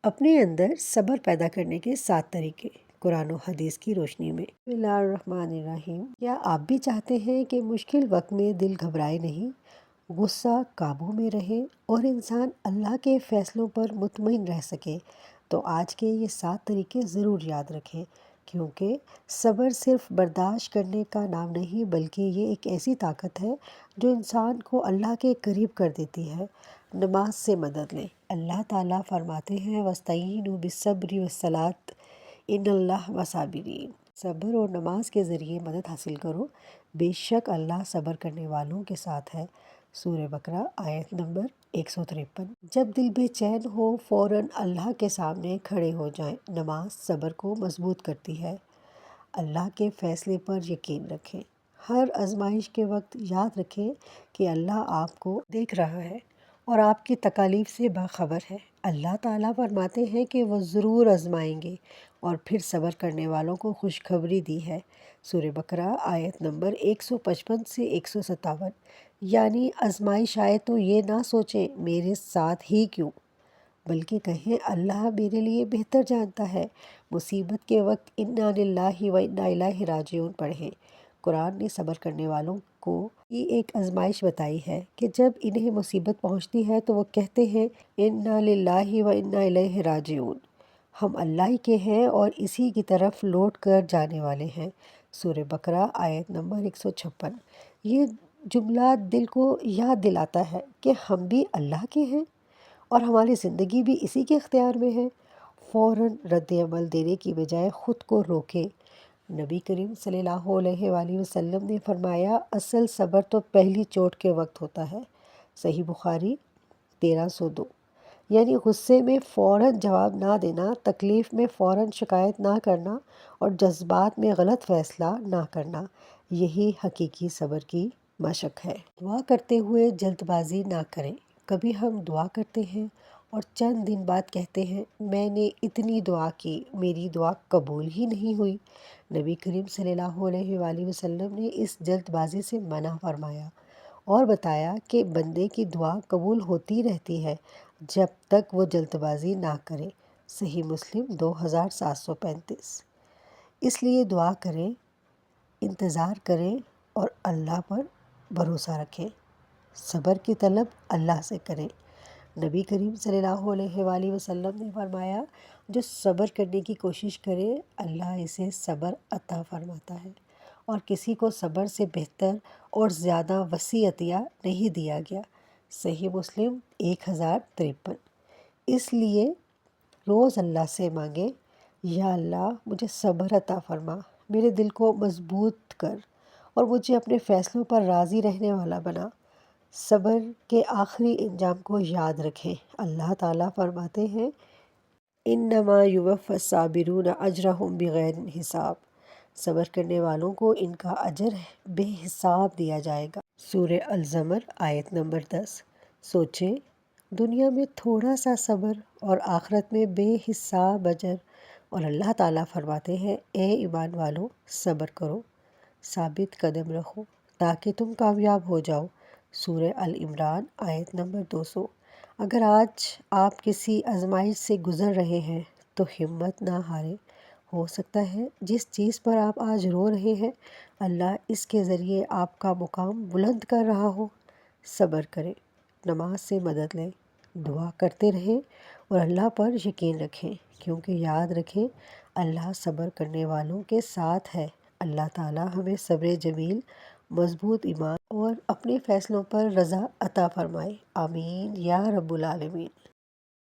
اپنے اندر صبر پیدا کرنے کے 7 طریقے قرآن و حدیث کی روشنی میں۔ بسم اللہ الرحمن الرحیم۔ کیا آپ بھی چاہتے ہیں کہ مشکل وقت میں دل گھبرائے نہیں، غصہ قابو میں رہے اور انسان اللہ کے فیصلوں پر مطمئن رہ سکے؟ تو آج کے یہ 7 طریقے ضرور یاد رکھیں، کیونکہ صبر صرف برداشت کرنے کا نام نہیں بلکہ یہ ایک ایسی طاقت ہے جو انسان کو اللہ کے قریب کر دیتی ہے۔ نماز سے مدد لیں۔ اللہ تعالیٰ فرماتے ہیں وَاسْتَعِینُوا بِالصَّبْرِ وَالصَّلَاةِ إِنَّ اللَّهَ مَعَ الصَّابِرِينَ۔ صبر اور نماز کے ذریعے مدد حاصل کرو، بے شک اللہ صبر کرنے والوں کے ساتھ ہے۔ سورہ بقرہ آیت نمبر 153۔ جب دل بے چین ہو فوراً اللہ کے سامنے کھڑے ہو جائیں۔ نماز صبر کو مضبوط کرتی ہے۔ اللہ کے فیصلے پر یقین رکھیں۔ ہر آزمائش کے وقت یاد رکھیں کہ اللہ آپ کو دیکھ رہا ہے اور آپ کی تکالیف سے باخبر ہے۔ اللہ تعالیٰ فرماتے ہیں کہ وہ ضرور آزمائیں گے اور پھر صبر کرنے والوں کو خوشخبری دی ہے۔ سورہ بقرہ آیت نمبر 155 سے 157۔ یعنی آزمائش آئے تو یہ نہ سوچیں میرے ساتھ ہی کیوں، بلکہ کہیں اللہ میرے لیے بہتر جانتا ہے۔ مصیبت کے وقت انا للہ و انا الیہ راجعون پڑھیں۔ قرآن نے صبر کرنے والوں کو یہ ایک آزمائش بتائی ہے کہ جب انہیں مصیبت پہنچتی ہے تو وہ کہتے ہیں انا للہ و انا الیہ راجعون، ہم اللہ ہی کے ہیں اور اسی کی طرف لوٹ کر جانے والے ہیں۔ سورہ بقرہ آیت نمبر 156۔ یہ جملہ دل کو یاد دلاتا ہے کہ ہم بھی اللہ کے ہیں اور ہماری زندگی بھی اسی کے اختیار میں ہے۔ فوراً رد عمل دینے کی بجائے خود کو روکیں۔ نبی کریم صلی اللہ علیہ وآلہ وسلم نے فرمایا اصل صبر تو پہلی چوٹ کے وقت ہوتا ہے۔ صحیح بخاری 1302۔ یعنی غصے میں فوراً جواب نہ دینا، تکلیف میں فوراً شکایت نہ کرنا اور جذبات میں غلط فیصلہ نہ کرنا، یہی حقیقی صبر کی مشق ہے۔ دعا کرتے ہوئے جلد بازی نہ کریں۔ کبھی ہم دعا کرتے ہیں اور چند دن بعد کہتے ہیں میں نے اتنی دعا کی، میری دعا قبول ہی نہیں ہوئی۔ نبی کریم صلی اللہ علیہ وآلہ وسلم نے اس جلد بازی سے منع فرمایا اور بتایا کہ بندے کی دعا قبول ہوتی رہتی ہے جب تک وہ جلد بازی نہ کرے۔ صحیح مسلم 2735۔ اس لیے دعا کریں، انتظار کریں اور اللہ پر بھروسہ رکھیں۔ صبر کی طلب اللہ سے کریں۔ نبی کریم صلی اللہ علیہ وآلہ وسلم نے فرمایا جو صبر کرنے کی کوشش کرے اللہ اسے صبر عطا فرماتا ہے، اور کسی کو صبر سے بہتر اور زیادہ وسیع عطیہ نہیں دیا گیا۔ صحیح مسلم 1053۔ اس لیے روز اللہ سے مانگیں یا اللہ مجھے صبر عطا فرما، میرے دل کو مضبوط کر اور مجھے اپنے فیصلوں پر راضی رہنے والا بنا۔ صبر کے آخری انجام کو یاد رکھیں۔ اللہ تعالیٰ فرماتے ہیں انما یوفی الصابرون اجرہم بغیر حساب۔ صبر کرنے والوں کو ان کا اجر بے حساب دیا جائے گا۔ سورہ الزمر آیت نمبر 10۔ سوچیں دنیا میں تھوڑا سا صبر اور آخرت میں بے حساب اجر، اور اللہ تعالیٰ فرماتے ہیں اے ایمان والو صبر کرو، ثابت قدم رہو تاکہ تم کامیاب ہو جاؤ۔ سورہ العمران آیت نمبر 200۔ اگر آج آپ کسی آزمائش سے گزر رہے ہیں تو ہمت نہ ہاریں، ہو سکتا ہے جس چیز پر آپ آج رو رہے ہیں اللہ اس کے ذریعے آپ کا مقام بلند کر رہا ہو۔ صبر کریں، نماز سے مدد لیں، دعا کرتے رہیں اور اللہ پر یقین رکھیں، کیونکہ یاد رکھیں اللہ صبر کرنے والوں کے ساتھ ہے۔ اللہ تعالیٰ ہمیں صبر جمیل، مضبوط ایمان اور اپنے فیصلوں پر رضا عطا فرمائے۔ آمین یا رب العالمین۔